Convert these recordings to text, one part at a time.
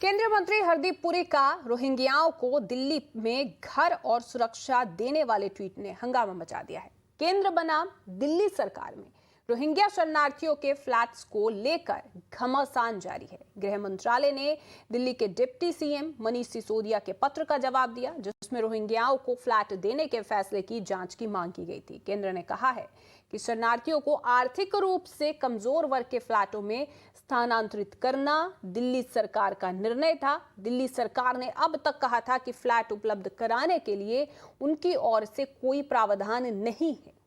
केंद्रीय मंत्री हरदीप पुरी का रोहिंग्याओं को दिल्ली में घर और सुरक्षा देने वाले ट्वीट ने हंगामा मचा दिया है। केंद्र बनाम दिल्ली सरकार में रोहिंग्या शरणार्थियों के फ्लैट्स को लेकर घमासान जारी है। गृह मंत्रालय ने दिल्ली के डिप्टी सीएम मनीष सिसोदिया के पत्र का जवाब दिया, जिसमें रोहिंग्याओं को फ्लैट देने के फैसले की जांच की मांग की गई थी। केंद्र ने कहा है कि शरणार्थियों को आर्थिक रूप से कमजोर वर्ग के फ्लैटों में स्थानांतरित करना दिल्ली सरकार का निर्णय था। दिल्ली सरकार ने अब तक कहा था कि फ्लैट उपलब्ध कराने के लिए उनकी ओर से कोई प्रावधान नहीं है।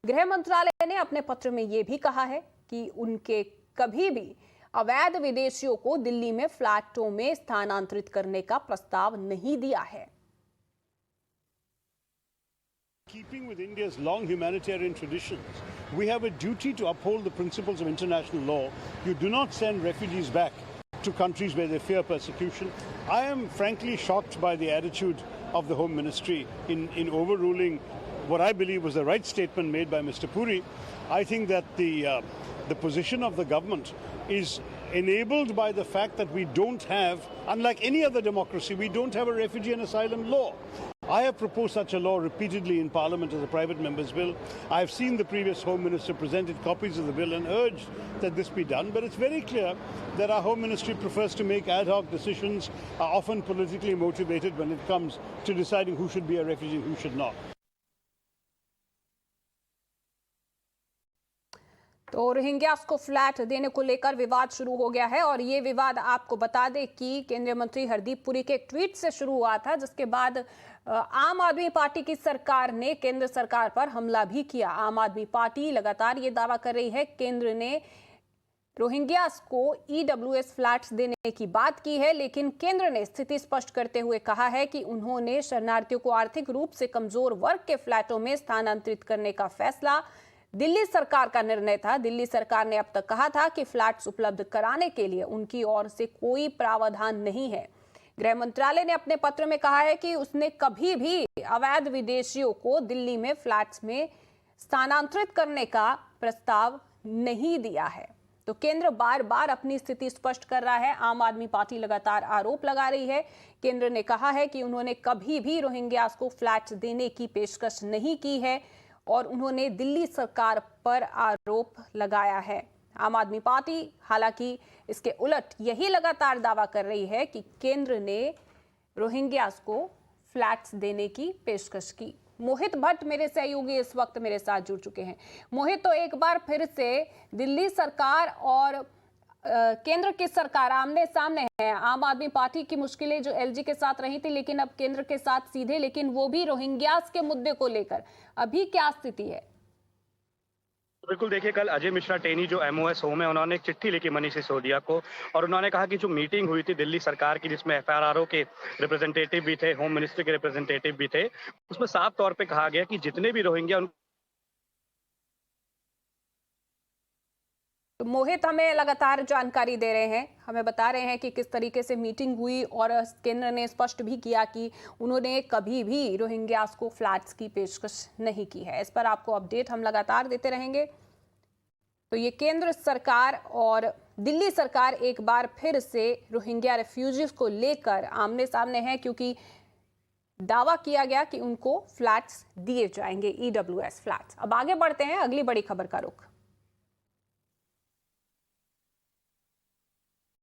गृह मंत्रालय ने अपने पत्र में यह भी कहा है कि उनके कभी भी अवैध विदेशियों को दिल्ली में फ्लैटों में स्थानांतरित करने का प्रस्ताव नहीं दिया है। Keeping with India's long humanitarian traditions, we have a duty to uphold the principles of international law. You do not send refugees back to countries where they fear persecution. I am frankly shocked by the attitude of the Home Ministry in overruling what I believe was the right statement made by Mr. Puri. I think that the position of the government is enabled by the fact that we don't have, unlike any other democracy, we don't have a refugee and asylum law. I have proposed such a law repeatedly in Parliament as a private member's bill. I have seen the previous Home Minister presented copies of the bill and urged that this be done. But it's very clear that our Home Ministry prefers to make ad hoc decisions, are often politically motivated when it comes to deciding who should be a refugee and who should not. तो Rohingyas को flat देने को लेकर विवाद शुरू हो गया है और ये विवाद आपको बता दें कि केंद्रीय मंत्री हरदीप पुरी के एक ट्वीट से शुरू हुआ था, जिसके बाद आम आदमी पार्टी की सरकार ने केंद्र सरकार पर हमला भी किया। आम आदमी पार्टी लगातार ये दावा कर रही है केंद्र ने रोहिंग्यास को ईडब्ल्यूएस फ्लैट्स देने की बात की है, लेकिन केंद्र ने स्थिति स्पष्ट करते हुए कहा है कि उन्होंने शरणार्थियों को आर्थिक रूप से कमजोर वर्ग के फ्लैटों में स्थानांतरित करने का फैसला दिल्ली सरकार का निर्णय था। दिल्ली सरकार ने अब तक कहा था कि फ्लैट्स उपलब्ध कराने के लिए उनकी ओर से कोई प्रावधान नहीं है। गृह मंत्रालय ने अपने पत्र में कहा है कि उसने कभी भी अवैध विदेशियों को दिल्ली में फ्लैट्स में स्थानांतरित करने का प्रस्ताव नहीं दिया है। तो केंद्र बार बार अपनी स्थिति स्पष्ट कर रहा है। आम आदमी पार्टी लगातार आरोप लगा रही है। केंद्र ने कहा है कि उन्होंने कभी भी रोहिंग्यास को फ्लैट्स देने की पेशकश नहीं की है और उन्होंने दिल्ली सरकार पर आरोप लगाया है। आम आदमी पार्टी हालांकि इसके उलट यही लगातार दावा कर रही है कि केंद्र ने रोहिंग्यास को फ्लैट्स देने की पेशकश की। मोहित भट्ट मेरे सहयोगी इस वक्त मेरे साथ जुड़ चुके हैं। मोहित, तो एक बार फिर से दिल्ली सरकार और केंद्र की सरकार आमने सामने है। आम आदमी पार्टी की मुश्किलें जो एलजी के साथ रही थी, लेकिन अब केंद्र के साथ सीधे, लेकिन वो भी रोहिंग्यास के मुद्दे को लेकर अभी क्या स्थिति है? बिल्कुल, देखिए कल अजय मिश्रा टेनी जो एमओएस होम है, उन्होंने एक चिट्ठी लिखी मनीष सिसोदिया को और उन्होंने कहा कि जो मीटिंग हुई थी दिल्ली सरकार की, जिसमें एफआरआरओ के रिप्रेजेंटेटिव भी थे, होम मिनिस्ट्री के रिप्रेजेंटेटिव भी थे, उसमें साफ तौर पे कहा गया कि जितने भी रोहिंग्या तो मोहित हमें लगातार जानकारी दे रहे हैं, हमें बता रहे हैं कि किस तरीके से मीटिंग हुई और केंद्र ने स्पष्ट भी किया कि उन्होंने कभी भी रोहिंग्यास को फ्लैट्स की पेशकश नहीं की है। इस पर आपको अपडेट हम लगातार देते रहेंगे। तो ये केंद्र सरकार और दिल्ली सरकार एक बार फिर से रोहिंग्या रेफ्यूजीज को लेकर आमने सामने है, क्योंकि दावा किया गया कि उनको फ्लैट्स दिए जाएंगे, ईडब्ल्यूएस फ्लैट्स। अब आगे बढ़ते हैं अगली बड़ी खबर का रुख।